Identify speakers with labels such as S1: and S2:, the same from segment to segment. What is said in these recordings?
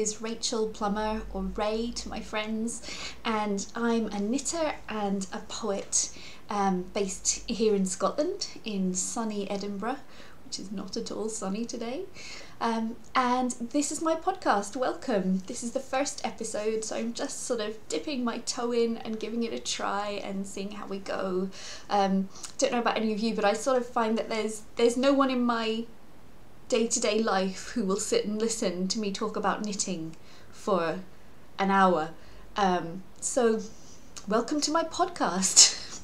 S1: is Rachel Plummer, or Ray to my friends, and I'm a knitter and a poet based here in Scotland, in sunny Edinburgh, which is not at all sunny today. And this is my podcast. Welcome. This is the first episode, so I'm just sort of dipping my toe in and giving it a try and seeing how we go. Don't know about any of you, but I sort of find that there's no one in my day-to-day life who will sit and listen to me talk about knitting for an hour. So welcome to my podcast.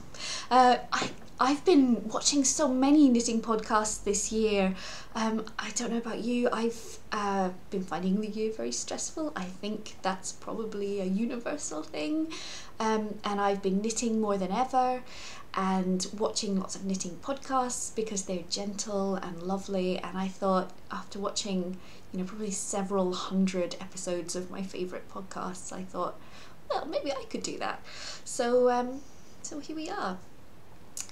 S1: I've been watching so many knitting podcasts this year. I don't know about you, I've been finding the year very stressful. I think that's probably a universal thing. And I've been knitting more than ever and watching lots of knitting podcasts because they're gentle and lovely. And I thought, after watching, probably several hundred episodes of my favourite podcasts, I thought, well, maybe I could do that. So here we are.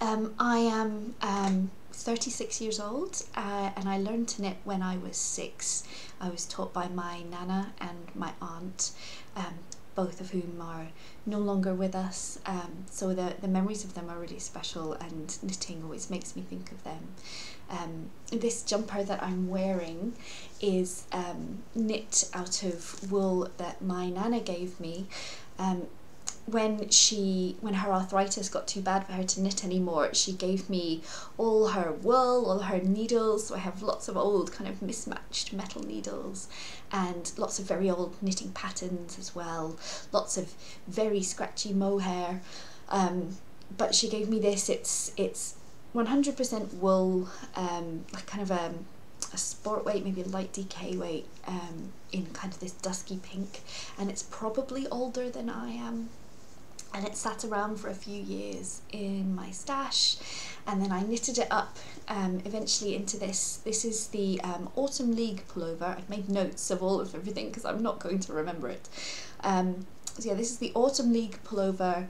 S1: I am 36 years old and I learned to knit when I was 6. I was taught by my nana and my aunt, both of whom are no longer with us, so the memories of them are really special, and knitting always makes me think of them. This jumper that I'm wearing is knit out of wool that my nana gave me. When her arthritis got too bad for her to knit anymore, she gave me all her wool, all her needles. So I have lots of old kind of mismatched metal needles and lots of very old knitting patterns as well, lots of very scratchy mohair. But she gave me this. It's 100% wool, like kind of a sport weight, maybe a light DK weight, in kind of this dusky pink, and it's probably older than I am. And it sat around for a few years in my stash, and then I knitted it up eventually into this. This is the Autumn League pullover. I've made notes of all of everything because I'm not going to remember it. So yeah, this is the Autumn League pullover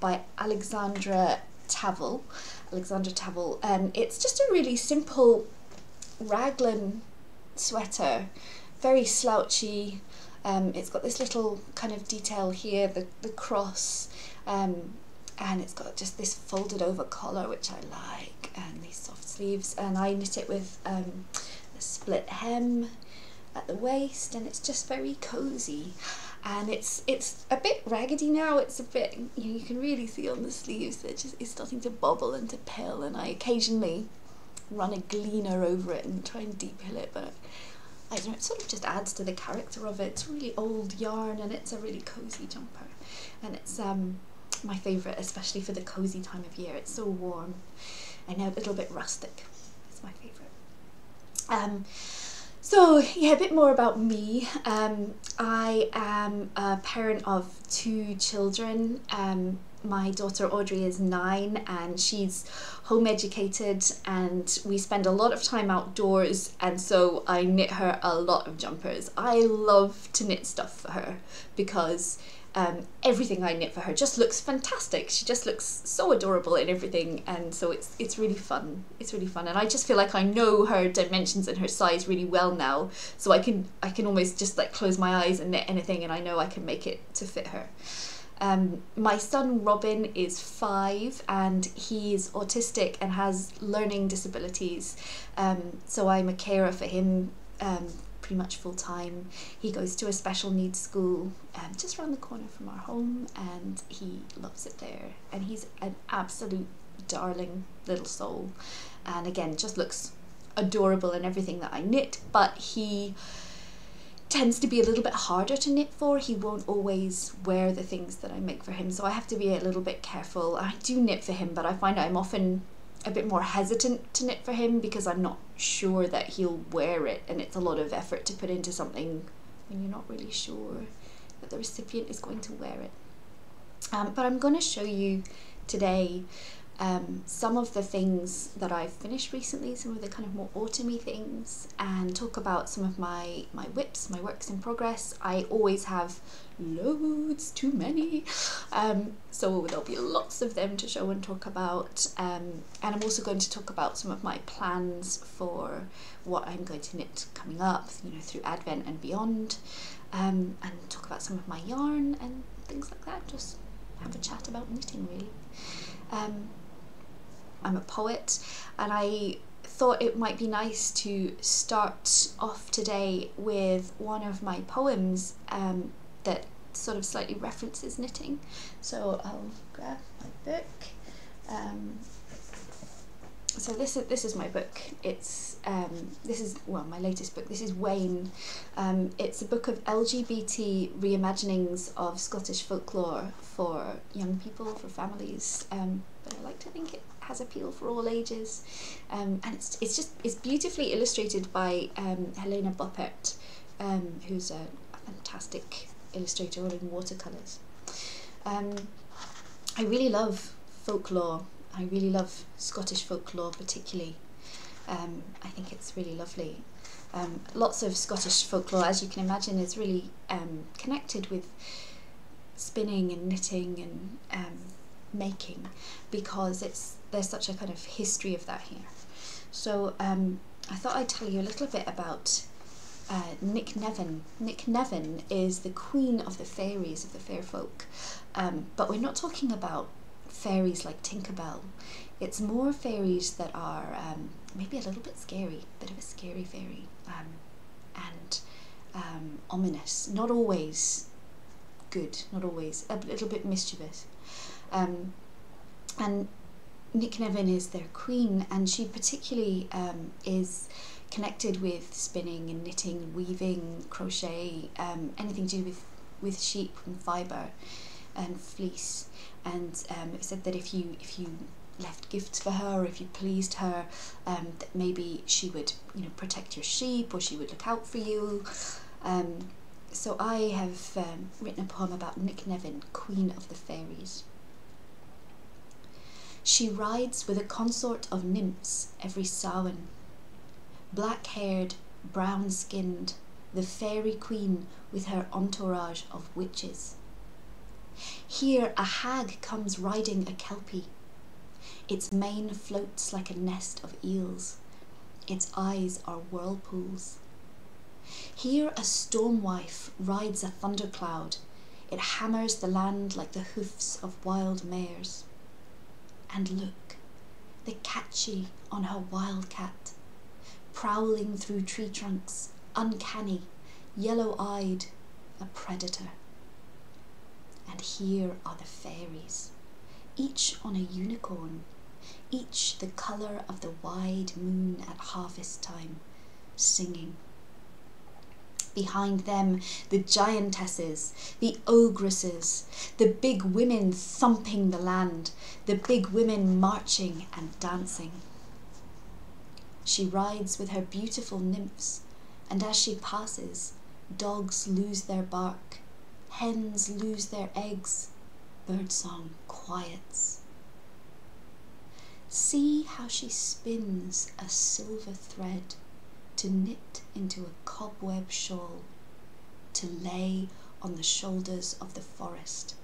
S1: by Alexandra Tavel. It's just a really simple raglan sweater, very slouchy. It's got this little kind of detail here, the cross, and it's got just this folded over collar, which I like, and these soft sleeves, and I knit it with a split hem at the waist, and it's just very cozy. And it's a bit raggedy now. It's a bit, you can really see on the sleeves that it's starting to bobble and to pill, and I occasionally run a gleaner over it and try and deep pill it, but I don't know, it sort of just adds to the character of it. It's really old yarn and it's a really cosy jumper, and it's my favourite, especially for the cosy time of year. It's so warm. I know, a little bit rustic. It's my favourite. So yeah, a bit more about me. I am a parent of 2 children. My daughter Audrey is 9 and she's home educated, and we spend a lot of time outdoors, and so I knit her a lot of jumpers. I love to knit stuff for her because everything I knit for her just looks fantastic. She just looks so adorable in everything, and so it's really fun. It's really fun, and I just feel like I know her dimensions and her size really well now, so I can almost just like close my eyes and knit anything, and I know I can make it to fit her. My son Robin is 5 and he's autistic and has learning disabilities, so I'm a carer for him pretty much full time. He goes to a special needs school just around the corner from our home, and he loves it there, and he's an absolute darling little soul, and again just looks adorable in everything that I knit, but he tends to be a little bit harder to knit for. He won't always wear the things that I make for him, so I have to be a little bit careful. I do knit for him, but I find I'm often a bit more hesitant to knit for him because I'm not sure that he'll wear it, and it's a lot of effort to put into something when you're not really sure that the recipient is going to wear it. But I'm going to show you today some of the things that I've finished recently, some of the kind of more autumny things, and talk about some of my whips, my works in progress. I always have loads, too many, so there'll be lots of them to show and talk about, and I'm also going to talk about some of my plans for what I'm going to knit coming up, you know, through Advent and beyond. and talk about some of my yarn and things like that. Just have a chat about knitting, really. I'm a poet, and I thought it might be nice to start off today with one of my poems that sort of slightly references knitting. So I'll grab my book. So this is my book. It's this is, well, my latest book. This is Wayne. It's a book of LGBT reimaginings of Scottish folklore for young people, for families. But I like to think it has appeal for all ages. And it's beautifully illustrated by Helena Boppert, who's a fantastic illustrator, all in watercolours. I really love folklore. I really love Scottish folklore particularly. I think it's really lovely. Lots of Scottish folklore, as you can imagine, is really connected with spinning and knitting and making, because there's such a kind of history of that here. So I thought I'd tell you a little bit about Nick Nevin. Nick Nevin is the queen of the fairies, of the fair folk, but we're not talking about fairies like Tinkerbell. It's more fairies that are maybe a little bit scary, a bit of a scary fairy, and ominous, not always good, not always, a little bit mischievous. And Nick Nevin is their queen, and she particularly is connected with spinning and knitting, weaving, crochet, anything to do with sheep and fibre and fleece. And it said that if you left gifts for her, or if you pleased her, that maybe she would, protect your sheep, or she would look out for you. So I have written a poem about Nick Nevin, Queen of the Fairies. She rides with a consort of nymphs every Samhain, black-haired, brown-skinned, the fairy queen with her entourage of witches. Here a hag comes riding a kelpie. Its mane floats like a nest of eels. Its eyes are whirlpools. Here a stormwife rides a thundercloud. It hammers the land like the hoofs of wild mares. And look, the catchy on her wildcat, prowling through tree trunks, uncanny, yellow-eyed, a predator. And here are the fairies, each on a unicorn, each the colour of the wide moon at harvest time, singing. Behind them, the giantesses, the ogresses, the big women thumping the land, the big women marching and dancing. She rides with her beautiful nymphs, and as she passes, dogs lose their bark, hens lose their eggs, birdsong quiets. See how she spins a silver thread to knit into a cobweb shawl, to lay on the shoulders of the forest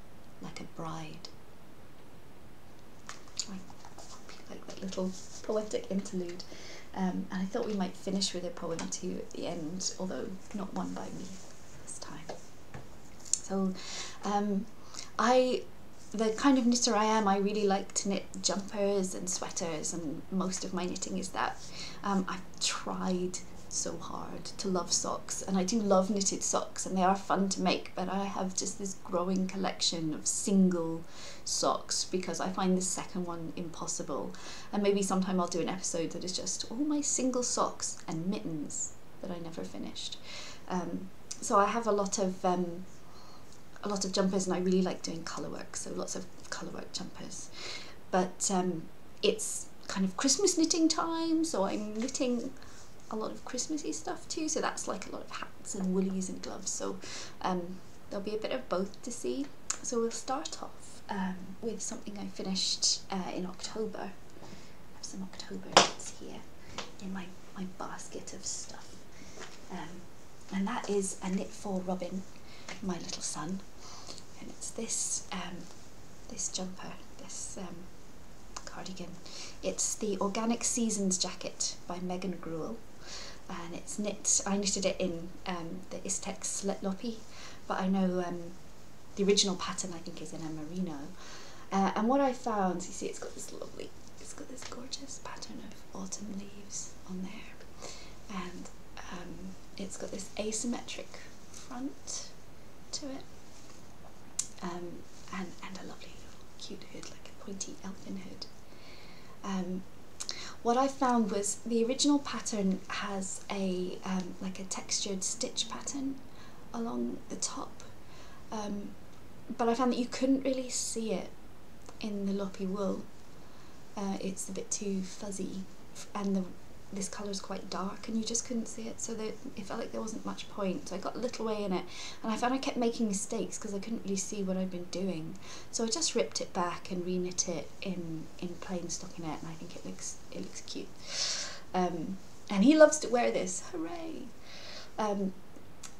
S1: like a bride. I like that little poetic interlude, and I thought we might finish with a poem too at the end, although not one by me this time. So the kind of knitter I am, I really like to knit jumpers and sweaters, and most of my knitting is that. I've tried so hard to love socks, and I do love knitted socks, and they are fun to make, but I have just this growing collection of single socks because I find the second one impossible. And maybe sometime I'll do an episode that is just all my single socks and mittens that I never finished. So I have a lot of jumpers, and I really like doing colour work, so lots of colour work jumpers. But it's kind of Christmas knitting time, so I'm knitting a lot of Christmassy stuff too, so that's like a lot of hats and woolies and gloves, so there'll be a bit of both to see. So we'll start off with something I finished in October. I have some October knits here in my basket of stuff, and that is a knit for Robin, my little son, and it's this this jumper, this cardigan. It's the Organic Seasons jacket by Megan Gruel. and it's knit. I knitted it in the Istex Lettlopi, but I know the original pattern I think is in a merino. And what I found, you see, it's got this gorgeous pattern of autumn leaves on there, and it's got this asymmetric front to it, and a lovely cute hood, like a pointy elfin hood. What I found was the original pattern has a like a textured stitch pattern along the top, but I found that you couldn't really see it in the loppy wool. It's a bit too fuzzy, and this colour is quite dark, and you just couldn't see it, so that it felt like there wasn't much point. So I got a little way in it, and I found I kept making mistakes because I couldn't really see what I'd been doing. So I just ripped it back and re-knit it in plain stockinette, and I think it looks cute. And he loves to wear this. Hooray!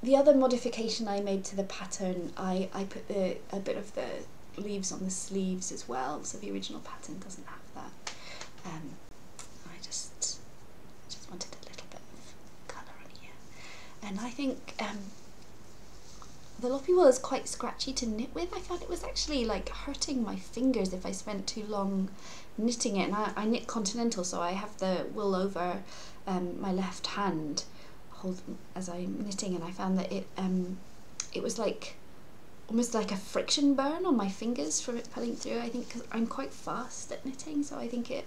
S1: The other modification I made to the pattern, I put a bit of the leaves on the sleeves as well, so the original pattern doesn't have that. I just wanted a little bit of colour on here, and I think the loppy wool is quite scratchy to knit with. I found it was actually like hurting my fingers if I spent too long knitting it, and I knit continental, so I have the wool over my left hand as I'm knitting, and I found that it was like almost like a friction burn on my fingers from it pulling through. I think because I'm quite fast at knitting, so I think it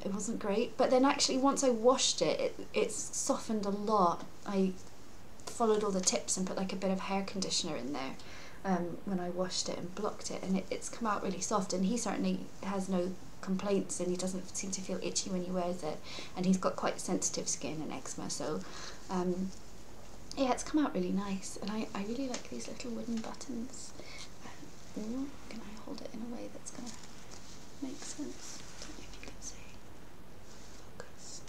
S1: wasn't great. But then actually once I washed it's softened a lot. I followed all the tips and put like a bit of hair conditioner in there when I washed it and blocked it, and it's come out really soft, and he certainly has no complaints, and he doesn't seem to feel itchy when he wears it, and he's got quite sensitive skin and eczema, so yeah, it's come out really nice, and I really like these little wooden buttons. Can I hold it in a way that's going to make sense? Don't know if you can see. Focus.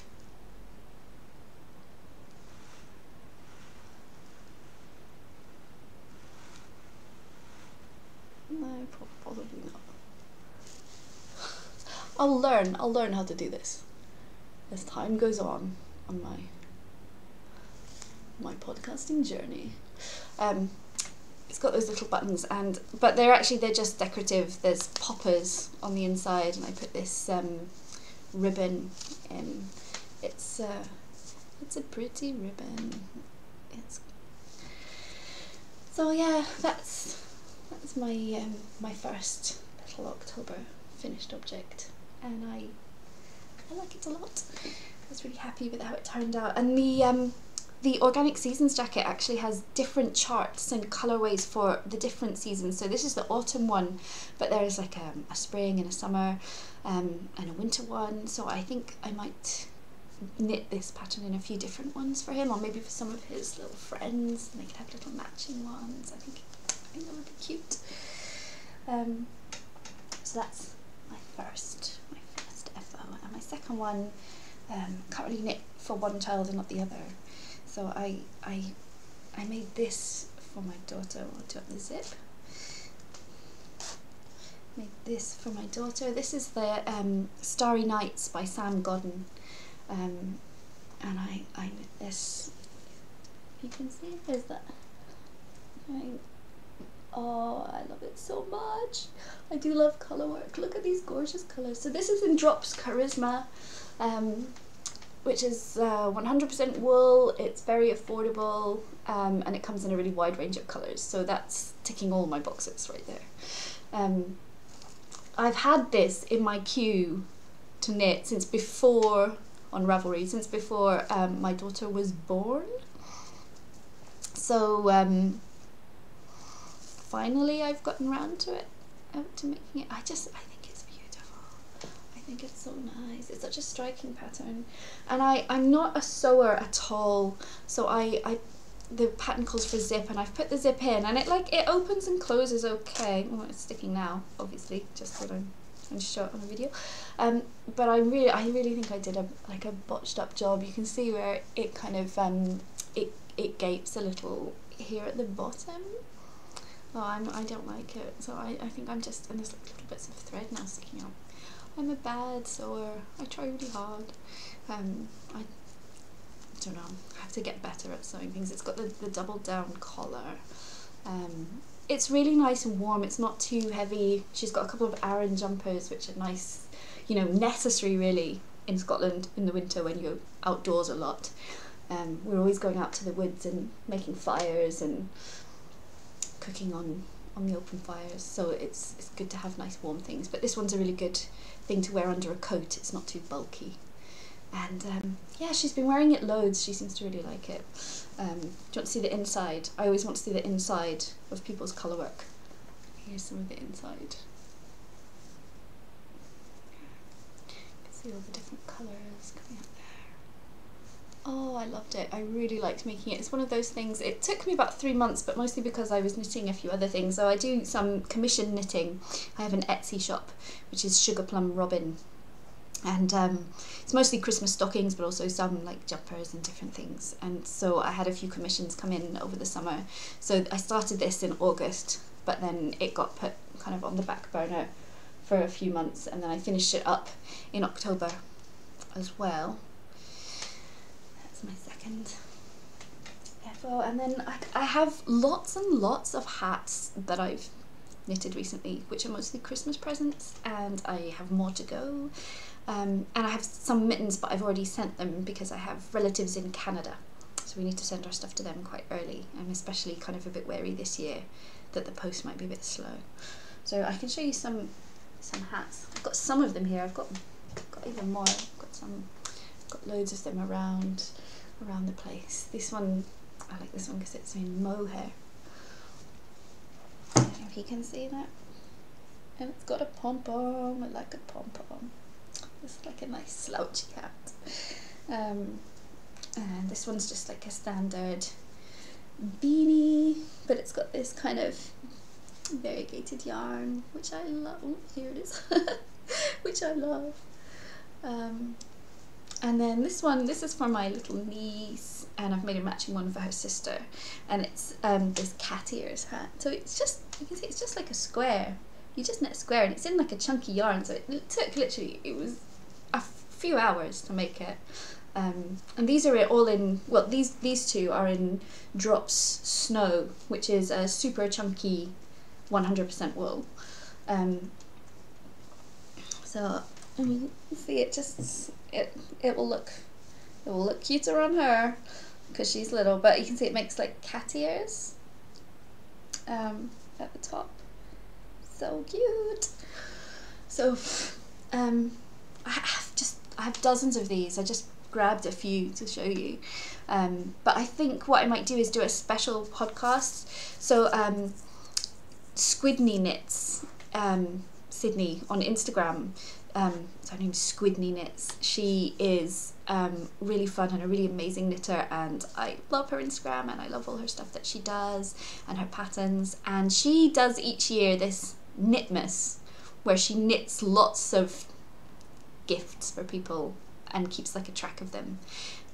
S1: No, probably not. I'll learn how to do this as time goes on my podcasting journey. It's got those little buttons, but they're just decorative. There's poppers on the inside, and I put this ribbon in. It's a pretty ribbon. So yeah, that's my my first little October finished object, and I like it a lot. I was really happy with how it turned out, and the Organic Seasons jacket actually has different charts and colourways for the different seasons. So this is the autumn one, but there's like a spring and a summer and a winter one. So I think I might knit this pattern in a few different ones for him, or maybe for some of his little friends, and they could have little matching ones. I think that would be cute. So that's my first FO, and my second one can't really knit for one child and not the other. So I made this for my daughter. I'll do up the zip. Made this for my daughter. This is the Starry Nights by Sam Godden, and I knit this. You can see there's that. Oh, I love it so much. I do love colour work. Look at these gorgeous colours. So this is in Drops Karisma, which is 100% wool. It's very affordable, and it comes in a really wide range of colours. So that's ticking all my boxes right there. I've had this in my queue to knit since before, on Ravelry, since before my daughter was born. So finally I've gotten round to making it. I think it's beautiful. I think it's so nice. It's such a striking pattern, and I'm not a sewer at all, so the pattern calls for zip, and I've put the zip in, and it opens and closes okay. Well, it's sticking now, obviously, just so I'm trying to show it on the video. But I really think I did a botched up job. You can see where it kind of it gapes a little here at the bottom. Oh, I don't like it, so I think I'm just, and there's like little bits of thread now sticking out. I'm a bad sewer. I try really hard. I don't know, I have to get better at sewing things. It's got the double down collar. It's really nice and warm, it's not too heavy. She's got a couple of Aran jumpers which are nice, you know, necessary really in Scotland in the winter when you're outdoors a lot. We're always going out to the woods and making fires and cooking on the open fires, so it's good to have nice warm things. But this one's a really good thing to wear under a coat, it's not too bulky. And yeah, she's been wearing it loads, she seems to really like it. Do you want to see the inside? I always want to see the inside of people's colour work. Here's some of the inside. You can see all the different colours coming out there. Oh, I loved it. I really liked making it. It's one of those things, it took me about 3 months, but mostly because I was knitting a few other things. So I do some commission knitting. I have an Etsy shop, which is Sugar Plum Robin. And it's mostly Christmas stockings, but also some like jumpers and different things. And so I had a few commissions come in over the summer. So I started this in August, but then it got put kind of on the back burner for a few months, and then I finished it up in October as well. That's my second FO. And then I have lots and lots of hats that I've knitted recently, which are mostly Christmas presents, and I have more to go. And I have some mittens, but I've already sent them because I have relatives in Canada, so we need to send our stuff to them quite early. I'm especially kind of a bit wary this year that the post might be a bit slow. So I can show you some hats. I've got some of them here. I've got even more. I've got loads of them around the place. This one, I like this one because it's in mohair. I don't know if you can see that. And it's got a pom-pom. I like a pom-pom. It's like a nice slouchy hat. And this one's just like a standard beanie, but it's got this kind of variegated yarn, which I love. Oh, here it is. Which I love. And then this is for my little niece, and I've made a matching one for her sister, and it's this cat ears hat. So it's just, you can see it's just like a square. You just knit a square, and it's in like a chunky yarn, so it took literally, it was a few hours to make it. And these are all in, well, these two are in Drops Snow, which is a super chunky 100% wool. So I mean, see, it will look cuter on her because she's little, but you can see it makes like cat ears at the top. So cute. So I have dozens of these. I just grabbed a few to show you, but I think what I might do is do a special podcast. So Squidney Knits, Sydney on Instagram, so her name's Squidney Knits. She is really fun and a really amazing knitter, and I love her Instagram and I love all her stuff that she does and her patterns. And she does each year this Knitmas, where she knits lots of gifts for people and keeps like a track of them,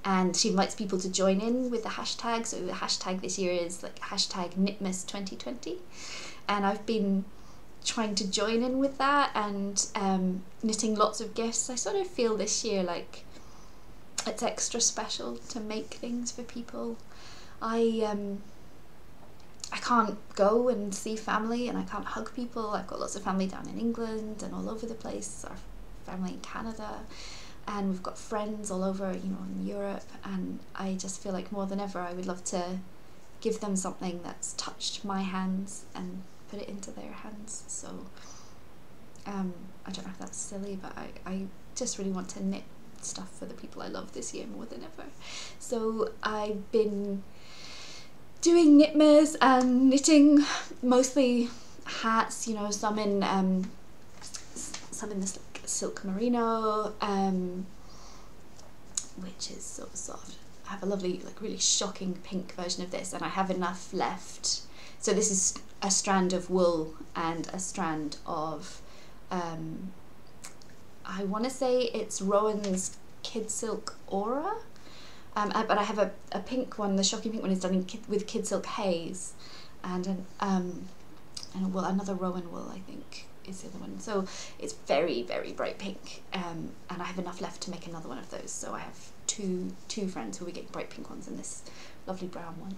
S1: and she invites people to join in with the hashtag. So the hashtag this year is like hashtag Knitmas 2020, and I've been trying to join in with that and knitting lots of gifts. I sort of feel this year like it's extra special to make things for people. I can't go and see family and I can't hug people. I've got lots of family down in England and all over the place, our family in Canada, and we've got friends all over, you know, in Europe, and I just feel like more than ever I would love to give them something that's touched my hands and put it into their hands. So I don't know if that's silly, but I just really want to knit stuff for the people I love this year more than ever. So I've been doing Knitmas and knitting mostly hats, you know, some in this like silk merino, which is so soft. I have a lovely, like really shocking pink version of this, and I have enough left. So this is a strand of wool and a strand of I want to say it's Rowan's Kidsilk Aura, but I have a pink one. The shocking pink one is done with Kidsilk Haze, and well, another Rowan wool I think is the other one. So it's very, very bright pink, and I have enough left to make another one of those. So I have two friends who will be getting bright pink ones and this lovely brown one.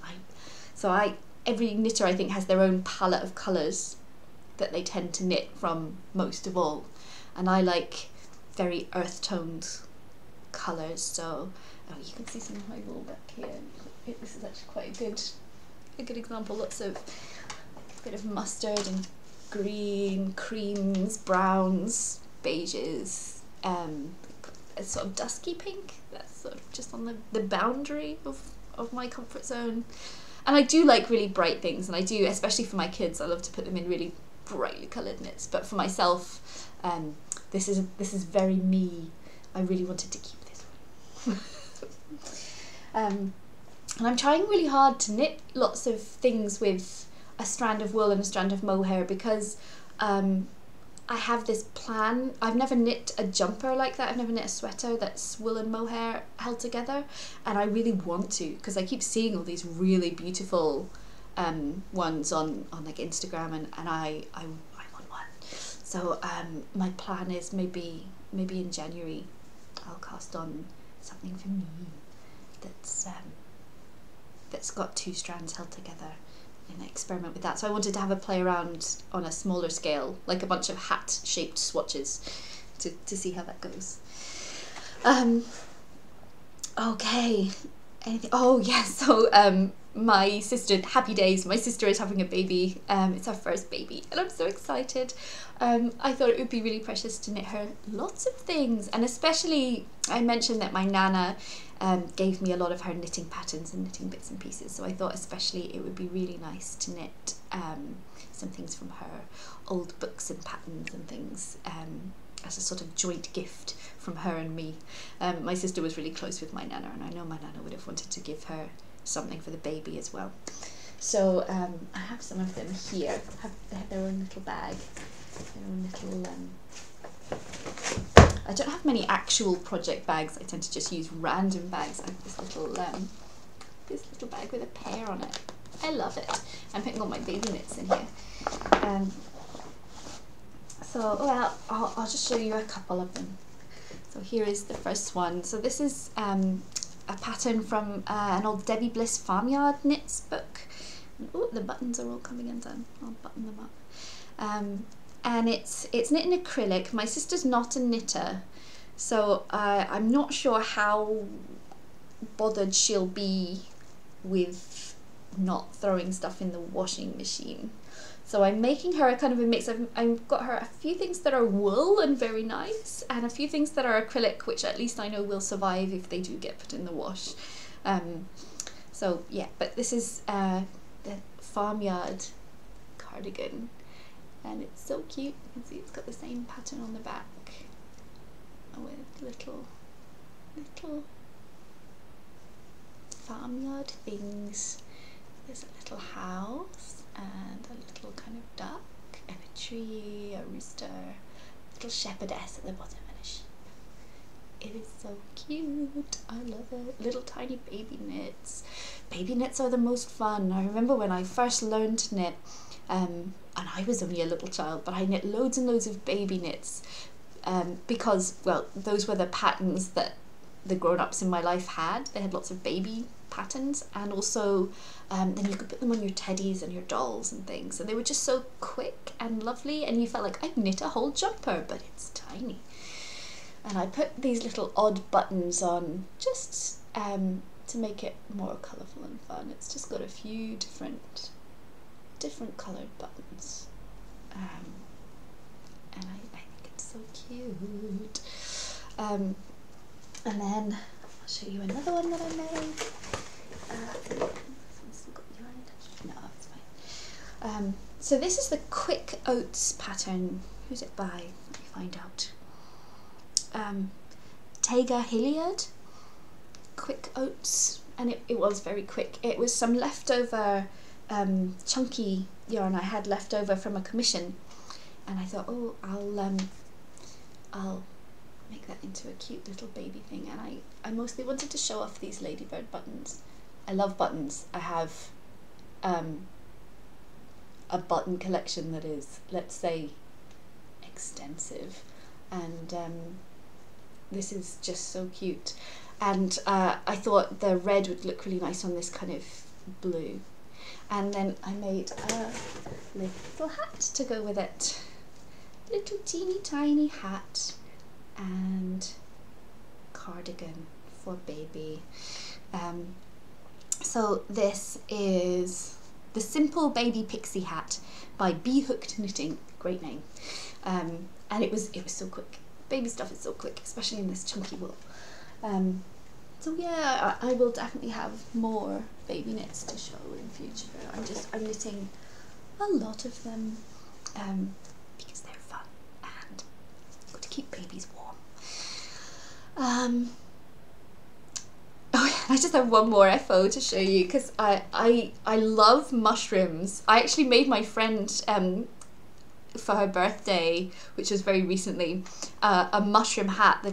S1: Every knitter I think has their own palette of colours that they tend to knit from most of all, and I like very earth toned colours. So you can see some of my wool back here. This is actually quite a good example. Lots of bit of mustard and green, creams, browns, beiges, a sort of dusky pink that's sort of just on the boundary of my comfort zone. And I do like really bright things, and I do, especially for my kids, I love to put them in really brightly coloured knits. But for myself, this is very me. I really wanted to keep this one. And I'm trying really hard to knit lots of things with a strand of wool and a strand of mohair, because I have this plan. I've never knit a jumper like that. I've never knit a sweater that's wool and mohair held together, and I really want to, because I keep seeing all these really beautiful ones on like Instagram, and I want one. So my plan is maybe in January I'll cast on something for me that's got two strands held together and experiment with that. So I wanted to have a play around on a smaller scale, like a bunch of hat shaped swatches, to see how that goes. Okay, anything? Oh yeah, so my sister, happy days, my sister is having a baby. It's her first baby and I'm so excited. I thought it would be really precious to knit her lots of things, and especially I mentioned that my Nana gave me a lot of her knitting patterns and knitting bits and pieces, so I thought especially it would be really nice to knit some things from her old books and patterns and things as a sort of joint gift from her and me. My sister was really close with my Nana, and I know my Nana would have wanted to give her something for the baby as well. So I have some of them here. They have their own little bag, their own little I don't have many actual project bags. I tend to just use random bags. I have this little bag with a pear on it. I love it. I'm putting all my baby knits in here. So well, I'll just show you a couple of them. So here is the first one. So this is a pattern from an old Debbie Bliss Farmyard Knits book. Oh, the buttons are all coming undone. I'll button them up. And it's knit in acrylic. My sister's not a knitter, so I'm not sure how bothered she'll be with not throwing stuff in the washing machine. So I'm making her a kind of a mix. I've got her a few things that are wool and very nice, and a few things that are acrylic, which at least I know will survive if they do get put in the wash. So yeah, but this is the Farmyard Cardigan. And it's so cute. You can see it's got the same pattern on the back with little farmyard things. There's a little house and a little kind of duck and a tree, a rooster, a little shepherdess at the bottom and a sheep. It is so cute. I love it. Little tiny baby knits. Baby knits are the most fun. I remember when I first learned to knit, and I was only a little child, but I knit loads and loads of baby knits because, well, those were the patterns that the grown-ups in my life had. They had lots of baby patterns, and also then you could put them on your teddies and your dolls and things, and they were just so quick and lovely, and you felt like I'd knit a whole jumper, but it's tiny. And I put these little odd buttons on just to make it more colourful and fun. It's just got a few different coloured buttons, and I think it's so cute. And then I'll show you another one that I made. This one's still got yarn attached. No, it's fine. So this is the Quick Oats pattern. Who's it by? Let me find out. Tega Hilliard. Quick Oats, and it was very quick. It was some leftover chunky yarn I had left over from a commission, and I thought, oh, I'll make that into a cute little baby thing. And I mostly wanted to show off these ladybird buttons. I love buttons. I have a button collection that is, let's say, extensive, and this is just so cute. and I thought the red would look really nice on this kind of blue. And then I made a little hat to go with it. Little teeny tiny hat and cardigan for baby. So this is the Simple Baby Pixie Hat by Bee Hooked Knitting. Great name. And it was so quick. Baby stuff is so quick, especially in this chunky wool. So yeah, I will definitely have more baby knits to show in future. I'm knitting a lot of them because they're fun and good to keep babies warm. Oh, I just have one more FO to show you because I love mushrooms. I actually made my friend for her birthday, which was very recently, a mushroom hat.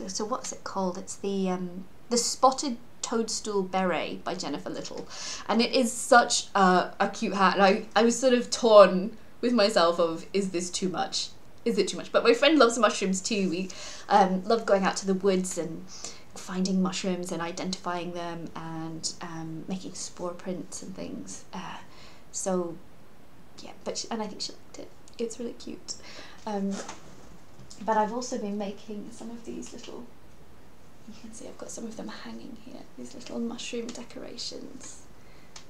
S1: So what's it called? It's the Spotted Toadstool Beret by Jennifer Little, and it is such a cute hat. And I was sort of torn with myself of, is this too much? Is it too much? But my friend loves mushrooms too. We love going out to the woods and finding mushrooms and identifying them and making spore prints and things. So yeah, and I think she liked it. It's really cute. But I've also been making some of these little, you can see I've got some of them hanging here, these little mushroom decorations.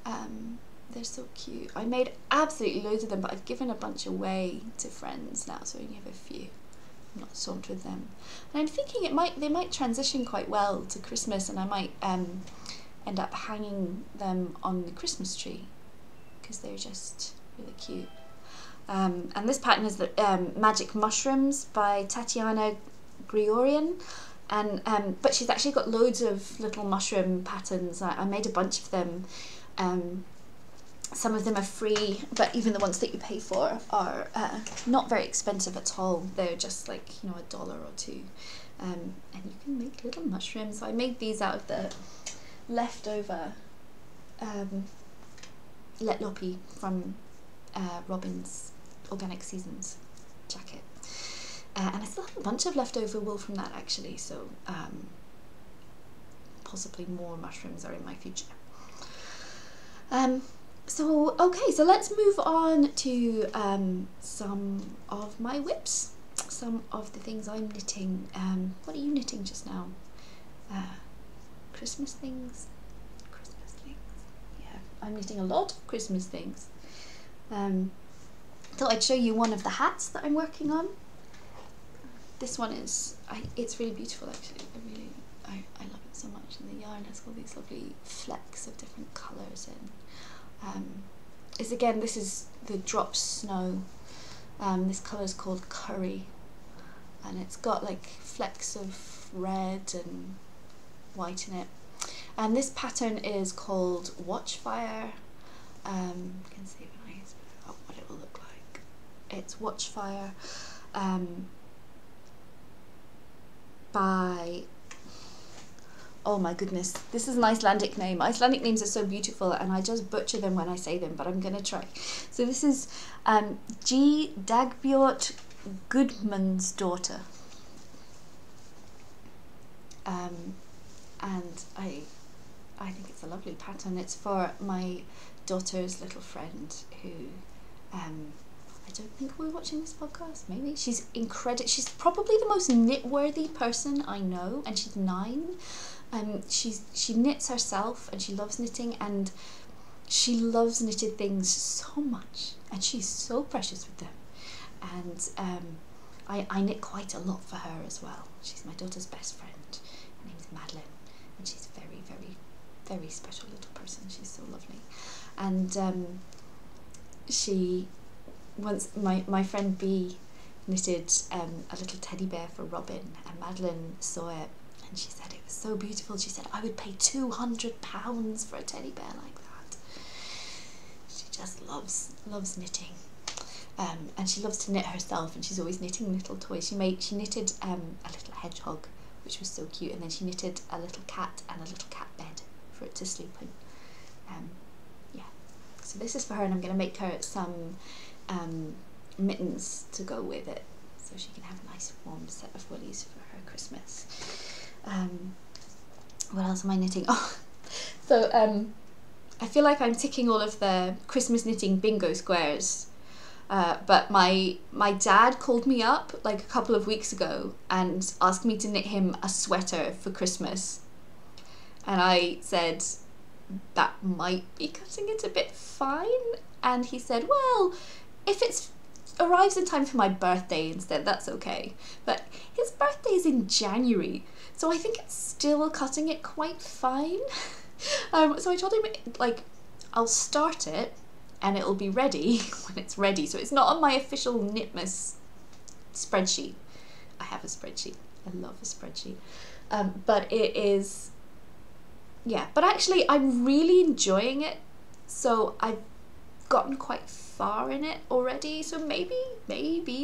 S1: They're so cute. I made absolutely loads of them, but I've given a bunch away to friends now, so I only have a few. I'm not swamped with them. And I'm thinking they might transition quite well to Christmas, and I might end up hanging them on the Christmas tree because they're just really cute. And this pattern is the Magic Mushrooms by Tatiana Grigorian, and but she's actually got loads of little mushroom patterns. I made a bunch of them. Some of them are free, but even the ones that you pay for are not very expensive at all. They're just like, you know, $1 or $2, and you can make little mushrooms. So I made these out of the leftover Lettlopi from Robin's Organic Seasons jacket, and I still have a bunch of leftover wool from that actually, so possibly more mushrooms are in my future. So okay, so let's move on to some of my whips, some of the things I'm knitting. What are you knitting just now? Christmas things? Christmas things. Yeah, I'm knitting a lot of Christmas things. Thought I'd show you one of the hats that I'm working on. This one is, it's really beautiful actually. I love it so much, and the yarn has all these lovely flecks of different colours in. This is the Drop Snow. This colour is called Curry, and it's got like flecks of red and white in it. And this pattern is called Watchfire. You can see when I put up what it will look like. It's Watchfire by, oh my goodness, this is an Icelandic name. Icelandic names are so beautiful and I just butcher them when I say them, but I'm going to try. So this is G. Dagbjort Gudmund's daughter. And I think it's a lovely pattern. It's for my daughter's little friend who, I don't think we're watching this podcast, maybe. She's incredible. She's probably the most knit-worthy person I know, and she's 9. She knits herself and she loves knitting, and she loves knitted things so much, and she's so precious with them. And I knit quite a lot for her as well. She's my daughter's best friend. Her name's Madeline, and she's a very, very, very special little person. She's so lovely. And once my friend B knitted a little teddy bear for Robin, and Madeline saw it and she said it was so beautiful. She said, I would pay £200 for a teddy bear like that. She just loves knitting, and she loves to knit herself, and she's always knitting little toys. She knitted a little hedgehog, which was so cute, and then she knitted a little cat and a little cat bed for it to sleep in. Yeah, so this is for her, and I'm going to make her some mittens to go with it, so she can have a nice warm set of woolies for her Christmas. what else am I knitting? Oh, so I feel like I'm ticking all of the Christmas knitting bingo squares. But my dad called me up like a couple of weeks ago and asked me to knit him a sweater for Christmas. And I said, that might be cutting it a bit fine. And he said, well, if it arrives in time for my birthday instead, that's okay. But his birthday is in January, so I think it's still cutting it quite fine. So I told him, like, I'll start it and it'll be ready when it's ready. So it's not on my official Knitmas spreadsheet. I have a spreadsheet. I love a spreadsheet. But it is, yeah. But actually, I'm really enjoying it. So I've gotten quite far in it already. So maybe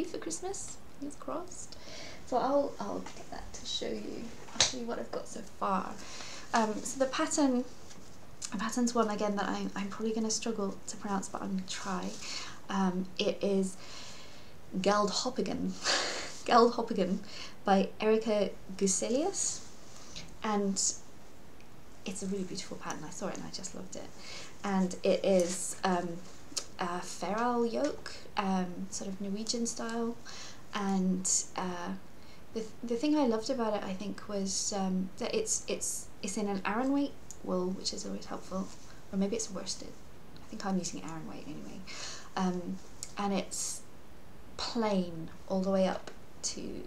S1: for Christmas, fingers crossed. So I'll get that to show you. I'll show you what I've got so far. So the pattern's one again that I'm probably going to struggle to pronounce, but I'm going to try. It is Galdhoppigan by Erica Guselius, and it's a really beautiful pattern. I saw it and I just loved it. And it is a feral yoke, sort of Norwegian style, and the thing I loved about it, I think, was that it's in an Aran weight wool, which is always helpful, or maybe it's worsted. I think I'm using Aran weight anyway, and it's plain all the way up to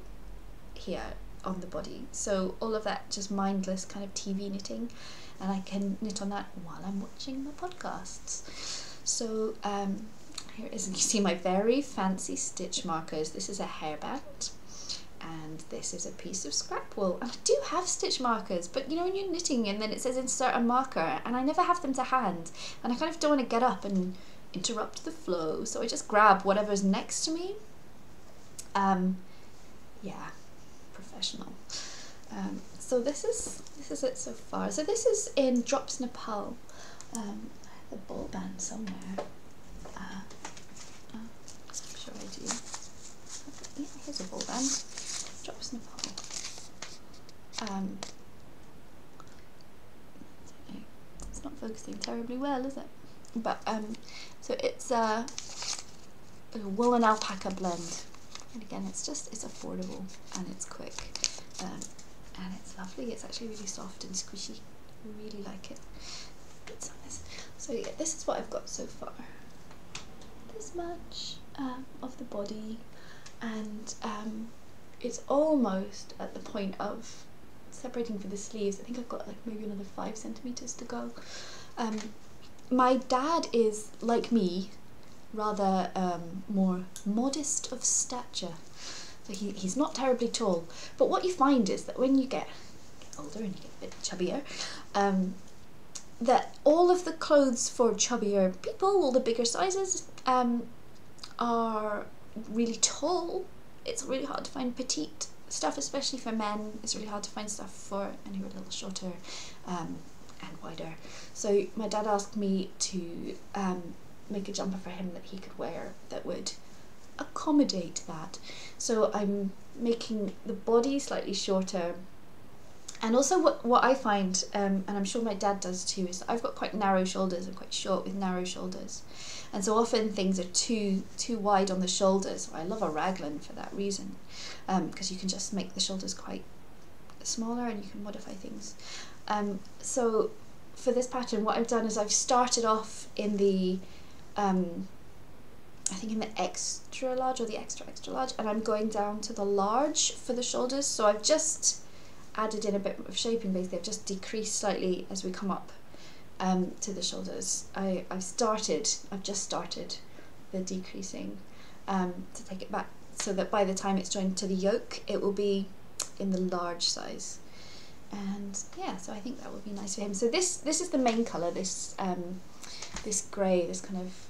S1: here on the body, so all of that just mindless kind of TV knitting, and I can knit on that while I'm watching the podcasts. So here it is, and you see my very fancy stitch markers. This is a hairband, and this is a piece of scrap wool. And I do have stitch markers, but you know when you're knitting and then it says insert a marker, and I never have them to hand, and I kind of don't want to get up and interrupt the flow, so I just grab whatever's next to me. Yeah, professional. So this is it so far. So this is in Drops Nepal. I have the ball band somewhere. I'm sure I do. Yeah, here's a ball band. Drops Nepal. It's not focusing terribly well, is it? But so it's a wool and alpaca blend, and again it's affordable and it's quick, and it's lovely. It's actually really soft and squishy. I really like it. It's nice. So yeah, this is what I've got so far. This much of the body, and it's almost at the point of separating for the sleeves. I think I've got like maybe another 5 centimeters to go. My dad is, like me, rather more modest of stature. So he's not terribly tall. But what you find is that when you get older and you get a bit chubbier, that all of the clothes for chubbier people, all the bigger sizes, are really tall. It's really hard to find petite stuff, especially for men. It's really hard to find stuff for men who are a little shorter and wider. So my dad asked me to make a jumper for him that he could wear that would accommodate that. So I'm making the body slightly shorter. And also what I find, and I'm sure my dad does too, is that I've got quite narrow shoulders. I'm quite short with narrow shoulders. And so often things are too wide on the shoulders. So I love a raglan for that reason, because you can just make the shoulders quite smaller and you can modify things. So for this pattern, what I've done is I've started off in the, I think in the extra large or the extra large, and I'm going down to the large for the shoulders. So I've just added in a bit of shaping basically. I've just decreased slightly as we come up to the shoulders. I've just started the decreasing to take it back so that by the time it's joined to the yoke it will be in the large size. And yeah, so I think that would be nice for him. So this is the main colour, this grey, this kind of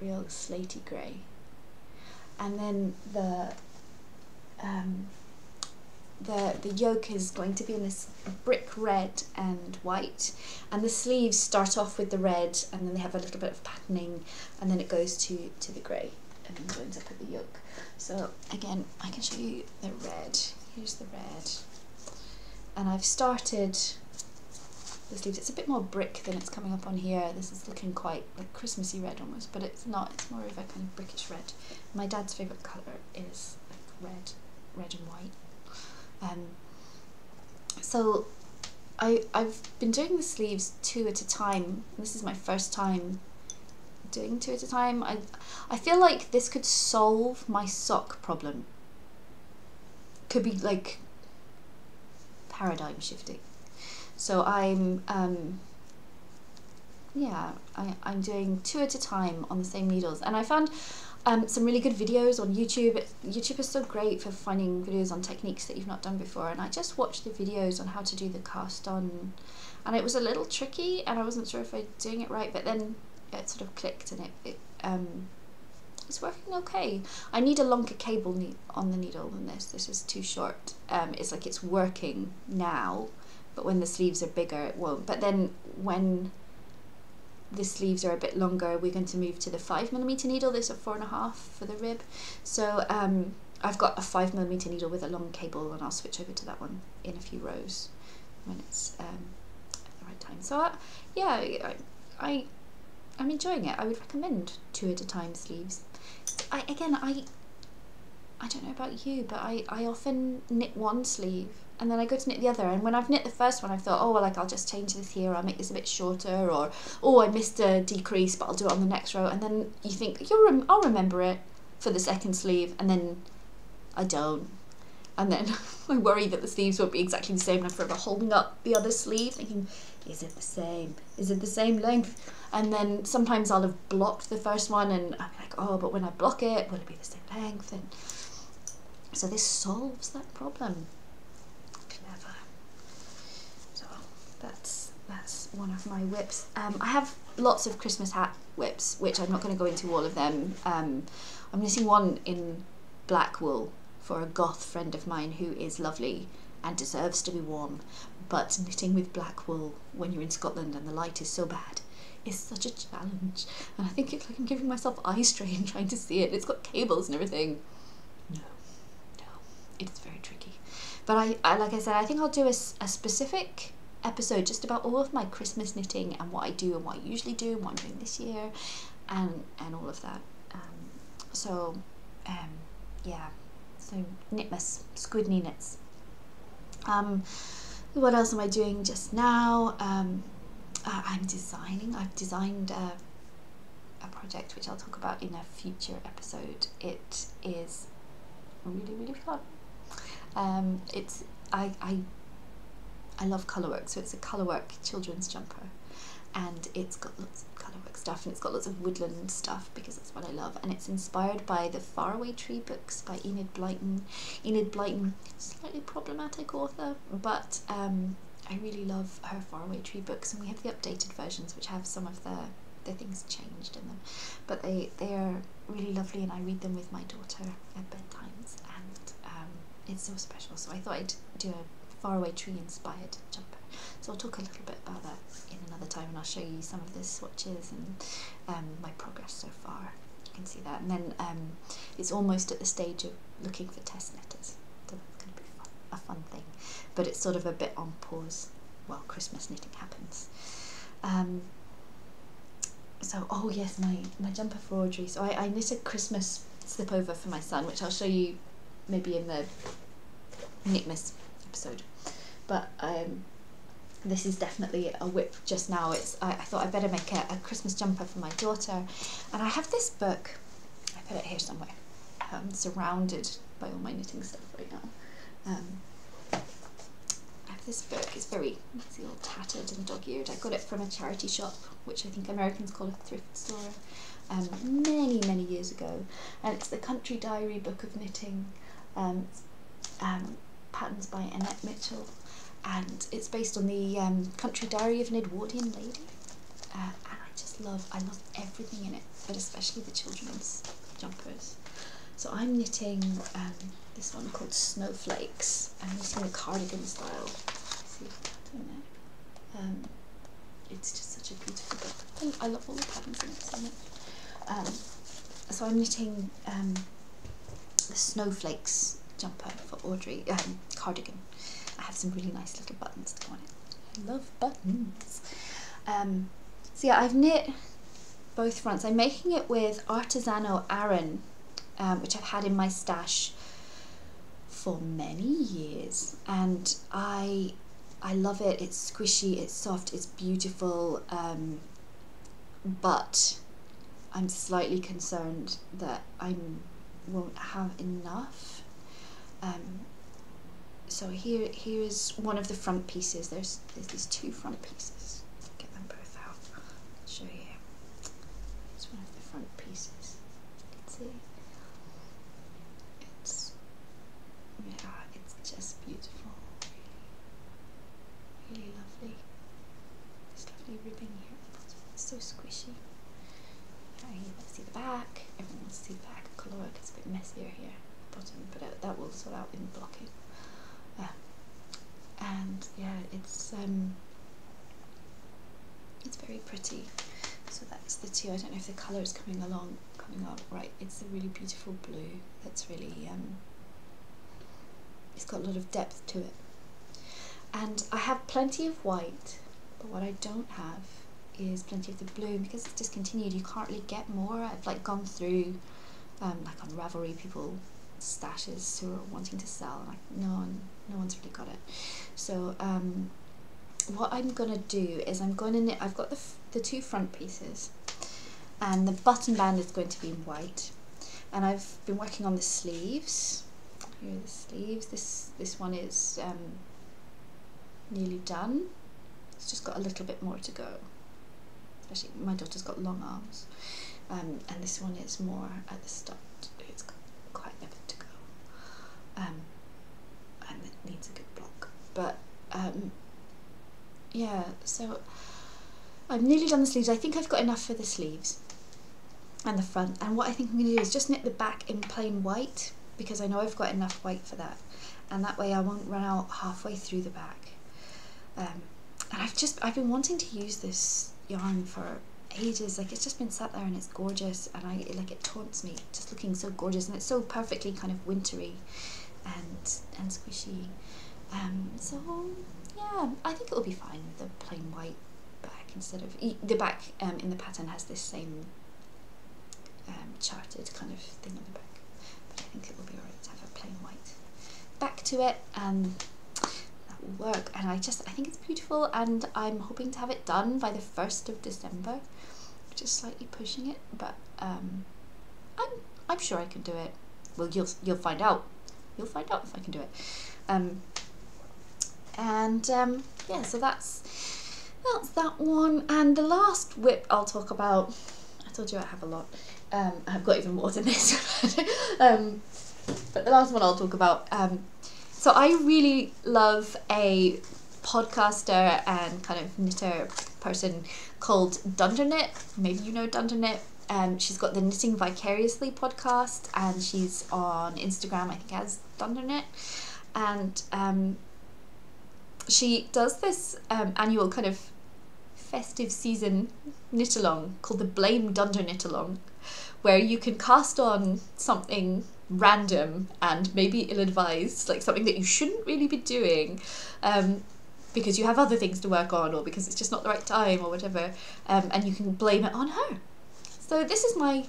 S1: real slatey grey. And then the yoke is going to be in this brick red and white, and the sleeves start off with the red and then they have a little bit of patterning and then it goes to the grey and then joins up with the yoke. So again, I can show you the red. Here's the red, and I've started the sleeves. It's a bit more brick than it's coming up on here. This is looking quite like Christmassy red almost, but it's not. It's more of a kind of brickish red. My dad's favourite colour is like red and white. So I've been doing the sleeves 2 at a time. This is my first time doing 2 at a time. I feel like this could solve my sock problem. Could be like paradigm shifting. So I'm doing 2 at a time on the same needles, and I found some really good videos on YouTube. YouTube is so great for finding videos on techniques that you've not done before, and I just watched the videos on how to do the cast on, and it was a little tricky and I wasn't sure if I was doing it right, but then it sort of clicked and it's working okay. I need a longer cable on the needle than this. This is too short. It's like it's working now, but when the sleeves are bigger it won't. But then when the sleeves are a bit longer, we're going to move to the 5mm needle. This is a 4.5 for the rib. So I've got a 5mm needle with a long cable, and I'll switch over to that one in a few rows when it's at the right time. So yeah, I'm enjoying it. I would recommend 2 at a time sleeves. I don't know about you, but I often knit one sleeve and then I go to knit the other, and when I've knit the first one I've thought, oh well, like I'll just change this here, I'll make this a bit shorter, or oh, I missed a decrease but I'll do it on the next row, and then you think I'll remember it for the second sleeve, and then I don't, and then I worry that the sleeves won't be exactly the same, and I'm forever holding up the other sleeve thinking, is it the same? Is it the same length? And then sometimes I'll have blocked the first one and I'm like, oh, but when I block it, will it be the same length? And so this solves that problem. Clever. So that's one of my whips. I have lots of Christmas hat whips, which I'm not going to go into all of them. I'm knitting one in black wool for a goth friend of mine who is lovely and deserves to be worn, but knitting with black wool when you're in Scotland and the light is so bad is such a challenge, and I think it's like I'm giving myself eye strain trying to see it. It's got cables and everything. No, it's very tricky. But I like I said, I think I'll do a specific episode just about all of my Christmas knitting and what I do and what I usually do and what I'm doing this year and all of that. Yeah, so Knitmas, Squidney Knits. What else am I doing just now? I'm designing. I've designed a project which I'll talk about in a future episode. It is really, really fun. I love colourwork, so it's a colourwork children's jumper, and it's got lots of colourwork stuff, and it's got lots of woodland stuff because that's what I love, and it's inspired by the Faraway Tree books by Enid Blyton. Enid Blyton, slightly problematic author, but I really love her Faraway Tree books, and we have the updated versions which have some of the things changed in them, but they are really lovely, and I read them with my daughter at bedtimes, and it's so special. So I thought I'd do a Faraway Tree inspired jumper, so I'll talk a little bit about that in another time, and I'll show you some of the swatches and my progress so far. You can see that, and then it's almost at the stage of looking for test knitters, so that's going to be a fun thing, but it's sort of a bit on pause while Christmas knitting happens. So, oh yes, my jumper for Audrey. So I knit a Christmas slip over for my son, which I'll show you maybe in the Knitmas episode. But this is definitely a whip just now. I thought I'd better make a Christmas jumper for my daughter, and I have this book. I put it here somewhere, surrounded by all my knitting stuff right now. I have this book. It's all tattered and dog-eared. I got it from a charity shop, which I think Americans call a thrift store, many years ago, and it's the Country Diary Book of Knitting. Patterns by Annette Mitchell, and it's based on the Country Diary of an Edwardian Lady, and I love everything in it, but especially the children's jumpers. So I'm knitting this one called Snowflakes. I'm knitting the cardigan style. See the pattern there? It's just such a beautiful book, and I love all the patterns in it so much. So I'm knitting the Snowflakes jumper for Audrey, cardigan. I have some really nice little buttons that go on it. I love buttons. So yeah, I've knit both fronts. I'm making it with Artisano Aran, which I've had in my stash for many years, and I love it. It's squishy, it's soft, it's beautiful, but I'm slightly concerned that I won't have enough. So here's one of the front pieces. There's these two front pieces. Get them both out. I'll show you. It's one of the front pieces. You can see. It's just beautiful. Really lovely. This lovely ribbon here at the bottom. It's so squishy. You want to see the back. Everyone wants to see the back. Colour gets a bit messier here at the bottom, but that will sort out in blocking. And yeah, it's very pretty. So that's the two. I don't know if the colour is coming up right. It's a really beautiful blue. That's really it's got a lot of depth to it. And I have plenty of white, but what I don't have is plenty of the blue, because it's discontinued. You can't really get more. I've like gone through like on Ravelry, people stashes who are wanting to sell, like no one's really got it. So what I'm gonna do is I'm going to knit. I've got the two front pieces, and the button band is going to be in white, and I've been working on the sleeves. Here are the sleeves. This one is nearly done. It's just got a little bit more to go. Especially my daughter's got long arms, and this one is more at the start. It's got quite a bit to go, and it needs a good block. But yeah, so I've nearly done the sleeves. I think I've got enough for the sleeves and the front. And what I think I'm going to do is just knit the back in plain white, because I know I've got enough white for that, and that way I won't run out halfway through the back. And I've been wanting to use this yarn for ages. Like, it's just been sat there and it's gorgeous, and it taunts me, just looking so gorgeous, and it's so perfectly kind of wintry and squishy. So yeah, I think it will be fine with the plain white back, instead of the back in the pattern has this same charted kind of thing on the back, but I think it will be alright to have a plain white back to it, and that will work. And I think it's beautiful, and I'm hoping to have it done by the 1st of December, just slightly pushing it, but I'm sure I can do it. Well, you'll find out. You'll find out if I can do it. Yeah, so that's that one. And the last whip I'll talk about, I told you I have a lot. I've got even more than this. But the last one I'll talk about. So I really love a podcaster and kind of knitter person called Dunderknit. Maybe you know Dunderknit. She's got the Knitting Vicariously podcast, and she's on Instagram, I think, as Dunderknit. And she does this annual kind of festive season knit along called the Blame Dunder Knit Along, where you can cast on something random and maybe ill-advised, like something that you shouldn't really be doing, because you have other things to work on, or because it's just not the right time, or whatever, and you can blame it on her. So this is my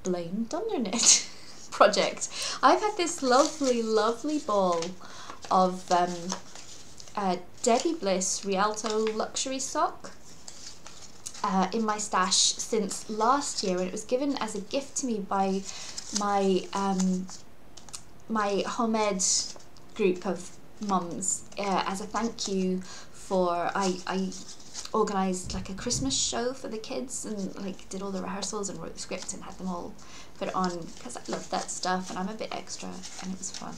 S1: Blame Dunderknit project. I've had this lovely ball of Debbie Bliss Rialto luxury sock in my stash since last year, and it was given as a gift to me by my my home-ed group of mums as a thank you for I organised like a Christmas show for the kids, and like did all the rehearsals and wrote the script and had them all put it on, because I love that stuff and I'm a bit extra, and it was fun.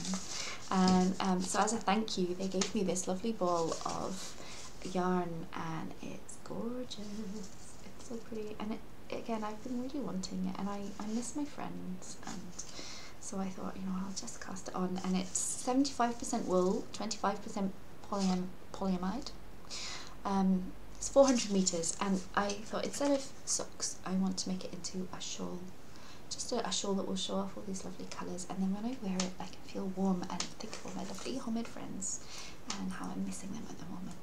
S1: And so as a thank you, they gave me this lovely ball of yarn, and it's gorgeous. It's so pretty, and again, I've been really wanting it, and I miss my friends, and so I thought, I'll just cast it on. And it's 75% wool, 25% polyamide. It's 400 meters, and I thought, instead of socks, I want to make it into a shawl. Just a shawl that will show off all these lovely colours, and then when I wear it I can feel warm and think of all my lovely homemade friends and how I'm missing them at the moment,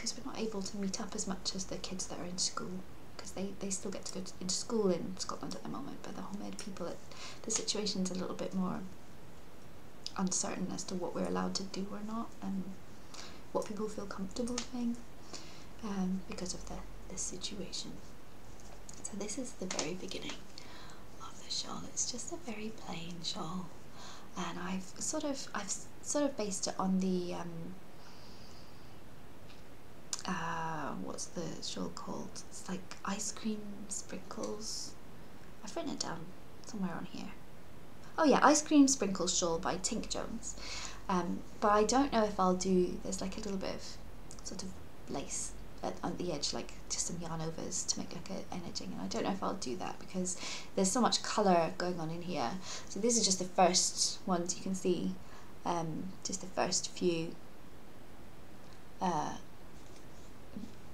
S1: because we're not able to meet up as much as the kids that are in school, because they still get to go into school in Scotland at the moment, but the homemade people, the situation's a little bit more uncertain as to what we're allowed to do or not, and what people feel comfortable doing, because of the situation. So this is the very beginning of the shawl. It's just a very plain shawl, and I've sort of based it on the what's the shawl called? It's like ice cream sprinkles. I've written it down somewhere on here. Oh yeah, Ice Cream Sprinkles Shawl by Tink Jones. But I don't know if I'll do, there's like a little bit of sort of lace on the edge, like just some yarn overs to make like an edging, and I don't know if I'll do that because there's so much colour going on in here. So this is just the first ones you can see, just the first few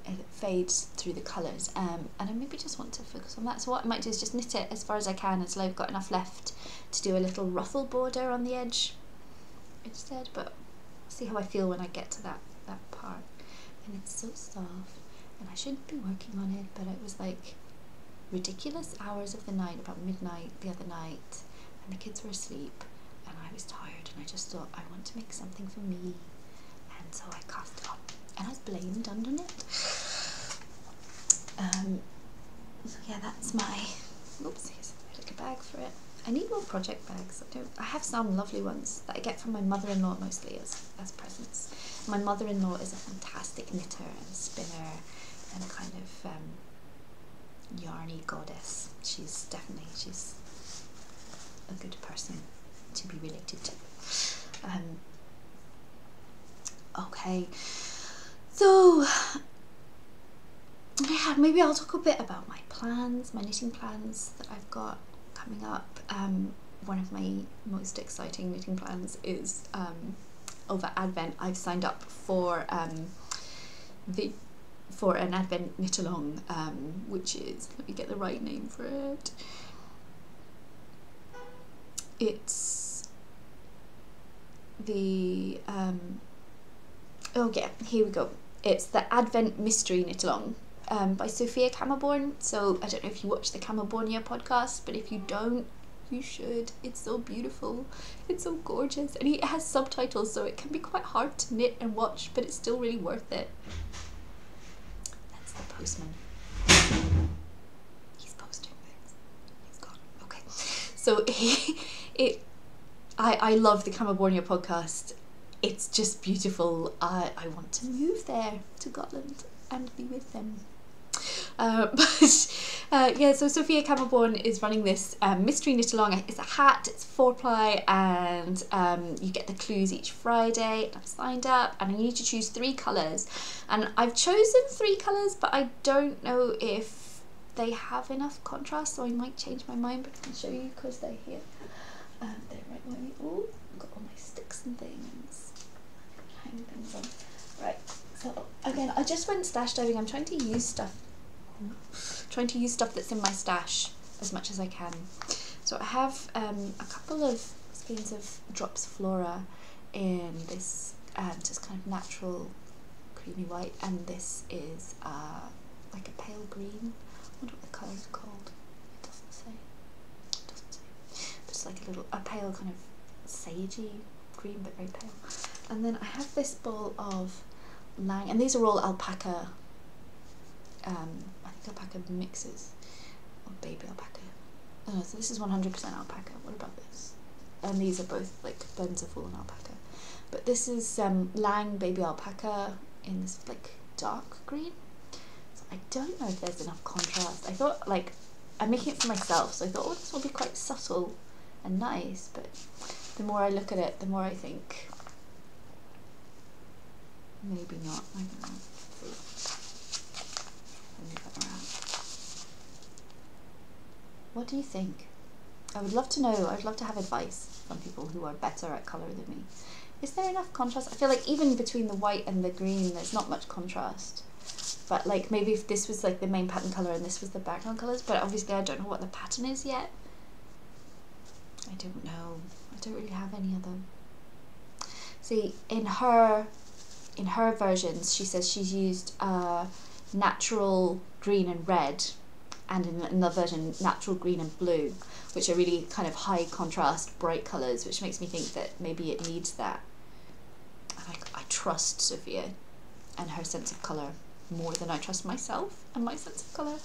S1: it fades through the colours, and I maybe just want to focus on that. So what I might do is just knit it as far as I can until I've got enough left to do a little ruffle border on the edge instead, but I'll see how I feel when I get to that part. And it's so soft, and I shouldn't be working on it, but it was like ridiculous hours of the night, about midnight the other night, and the kids were asleep and I was tired, and I just thought I want to make something for me, and so I cast it on. And I was blamed underneath. So yeah, that's my, oops, here's like a bag for it. I need more project bags. I have some lovely ones that I get from my mother-in-law mostly as presents. My mother-in-law is a fantastic knitter and spinner and a kind of yarny goddess. She's a good person to be related to. Okay. So, yeah, maybe I'll talk a bit about my plans, my knitting plans that I've got coming up. One of my most exciting knitting plans is over Advent. I've signed up for an Advent knit along, which is, let me get the right name for it. It's the oh yeah, here we go. It's the Advent Mystery Knit Along by Sofia Kammeborn. So I don't know if you watch the Kammebornia podcast, but if you don't, you should. It's so beautiful. It's so gorgeous. And it has subtitles, so it can be quite hard to knit and watch, but it's still really worth it. That's the postman. He's posting things. He's gone. Okay. So I love the Kammebornia podcast. It's just beautiful. I want to move there to Scotland and be with them. Yeah, so Sofia Kammeborn is running this mystery knit along. It's a hat, it's 4-ply, and you get the clues each Friday. And I've signed up, and I need to choose 3 colours. And I've chosen 3 colours, but I don't know if they have enough contrast, so I might change my mind, but I can show you because they're here. They're right by me. Oh, I've got all my sticks and things. Hang things on. Right, so again, I just went stash diving. I'm trying to use stuff that's in my stash as much as I can. So I have a couple of skeins of drops Flora in this just kind of natural creamy white, and this is like a pale green. I wonder what the colour is called. It doesn't say. It doesn't say. Just like a pale kind of sagey green, but very pale. And then I have this ball of Lang, and these are all Alpaca. I think Alpaca mixes, or baby Alpaca. Oh, so this is 100% Alpaca. What about this? And these are both like blends of wool and Alpaca. But this is Lang Baby Alpaca in this like dark green. So I don't know if there's enough contrast. I thought, like, I'm making it for myself, so I thought, oh, this will be quite subtle and nice. But the more I look at it, the more I think maybe not. I don't know. What do you think? I would love to know. I would love to have advice from people who are better at colour than me. Is there enough contrast? I feel like even between the white and the green, there's not much contrast. But like maybe if this was like the main pattern colour and this was the background colours, but obviously I don't know what the pattern is yet. I don't know. I don't really have any other. See, in her in her versions, she says she's used natural green and red, and in another version, natural green and blue, which are really kind of high contrast, bright colours, which makes me think that maybe it needs that. And I trust Sofia and her sense of colour more than I trust myself and my sense of colour.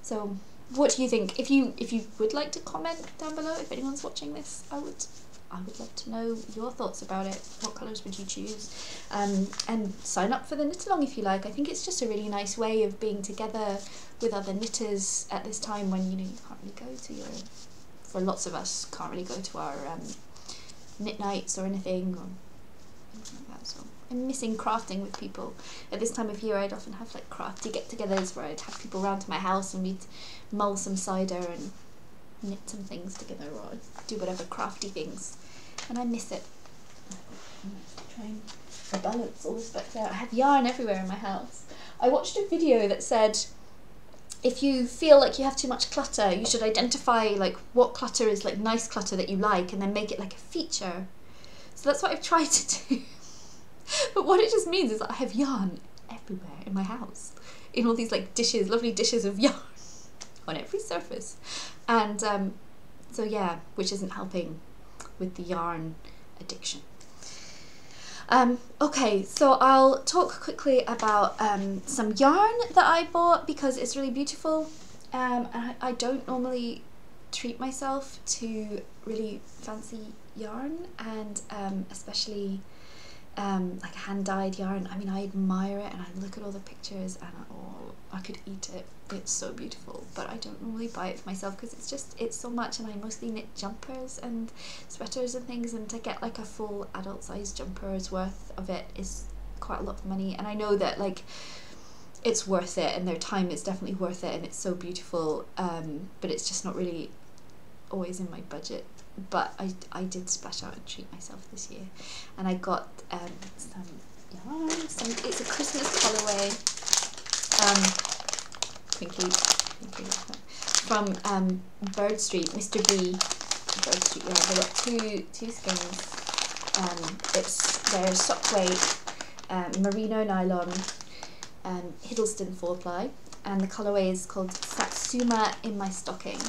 S1: So what do you think? If you would like to comment down below, if anyone's watching this, I would love to know your thoughts about it. What colours would you choose? And sign up for the knit along if you like. I think it's just a really nice way of being together with other knitters at this time when, you know, you can't really go to your, for lots of us, can't really go to our knit nights or anything or anything like that. So I'm missing crafting with people. At this time of year, I'd often have like crafty get-togethers where I'd have people round to my house and we'd mull some cider and knit some things together or do whatever crafty things, and I miss it. Try and balance all this back there. I have yarn everywhere in my house. I watched a video that said if you feel like you have too much clutter, you should identify like what clutter is like nice clutter that you like and then make it like a feature. So that's what I've tried to do. But what it just means is that I have yarn everywhere in my house, in all these like dishes, lovely dishes of yarn on every surface. And so yeah, which isn't helping with the yarn addiction. Okay, so I'll talk quickly about some yarn that I bought because it's really beautiful. And I don't normally treat myself to really fancy yarn, and especially like hand-dyed yarn. I mean, I admire it and I look at all the pictures and I could eat it. It's so beautiful, but I don't normally buy it for myself because it's so much, and I mostly knit jumpers and sweaters and things, and to get like a full adult size jumper's worth of it is quite a lot of money, and I know that like it's worth it and their time is definitely worth it and it's so beautiful, but it's just not really always in my budget. But I did splash out and treat myself this year, and I got some yarn. It's a Christmas colourway, twinkly, from Bird Street, Mr. B, Bird Street yarn. They got two skeins. It's their sock weight merino nylon Hiddleston 4-ply, and the colourway is called Satsuma in My Stocking.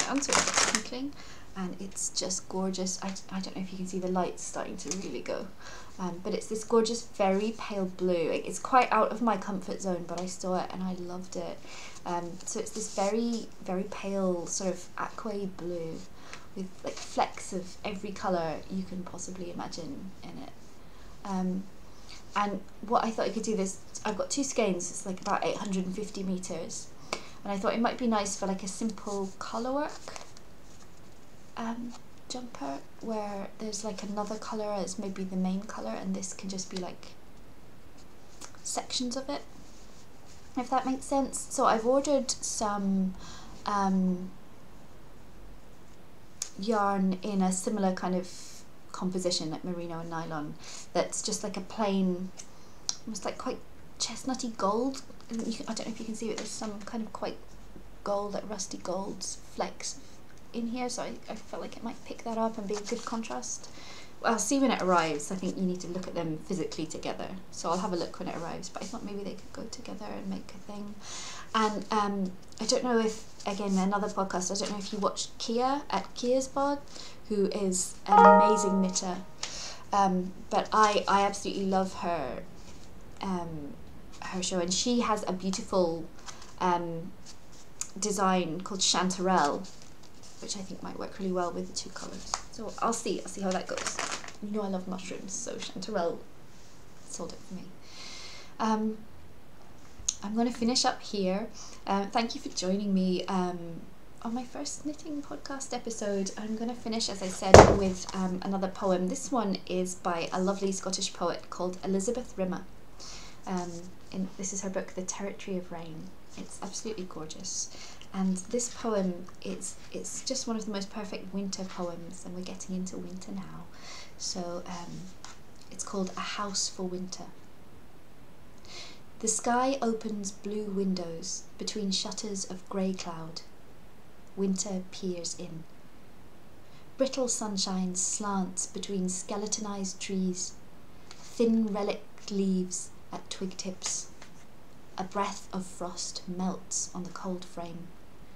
S1: So it's twinkling and it's just gorgeous. I don't know if you can see the lights starting to really go, but it's this gorgeous very pale blue. It's quite out of my comfort zone, but I saw it and I loved it. So it's this very pale sort of aqua blue with like flecks of every colour you can possibly imagine in it. And what I thought I could do this, I've got two skeins, it's like about 850 metres. And I thought it might be nice for like a simple colourwork jumper where there's like another colour as maybe the main colour, and this can just be like sections of it, if that makes sense. So I've ordered some yarn in a similar kind of composition, like merino and nylon, that's just like a plain, almost like quite chestnutty gold. I don't know if you can see it, there's some kind of quite gold, like rusty gold flecks in here, so I felt like it might pick that up and be a good contrast. Well, I'll see when it arrives. I think you need to look at them physically together, so I'll have a look when it arrives, but I thought maybe they could go together and make a thing. And I don't know if, again, another podcast, I don't know if you watched Kia at Ciasbod, who is an amazing knitter, but I absolutely love her show, and she has a beautiful design called Chanterelle, which I think might work really well with the two colours. So I'll see how that goes. You know I love mushrooms, so Chanterelle sold it for me. I'm going to finish up here. Thank you for joining me on my first knitting podcast episode. I'm going to finish, as I said, with another poem. This one is by a lovely Scottish poet called Elizabeth Rimmer. This is her book, The Territory of Rain. It's absolutely gorgeous. And this poem, it's just one of the most perfect winter poems, and we're getting into winter now. So it's called A House for Winter. The sky opens blue windows between shutters of grey cloud. Winter peers in. Brittle sunshine slants between skeletonized trees. thin relic leaves at twig tips. A breath of frost melts on the cold frame,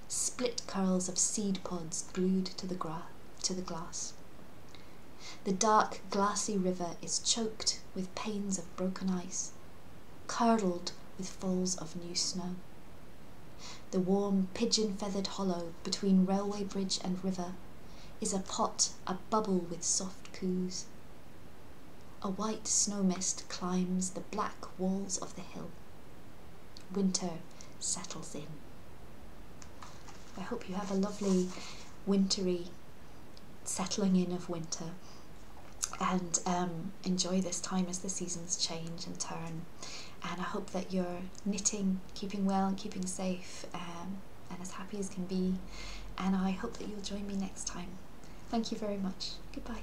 S1: split curls of seed pods glued to the glass. The dark, glassy river is choked with panes of broken ice, curdled with falls of new snow. The warm, pigeon-feathered hollow between railway bridge and river is a pot abubble with soft coos. A white snow mist climbs the black walls of the hill. Winter settles in. I hope you have a lovely wintry settling in of winter, and enjoy this time as the seasons change and turn. And I hope that you're knitting, keeping well and keeping safe, and as happy as can be. And I hope that you'll join me next time. Thank you very much. Goodbye.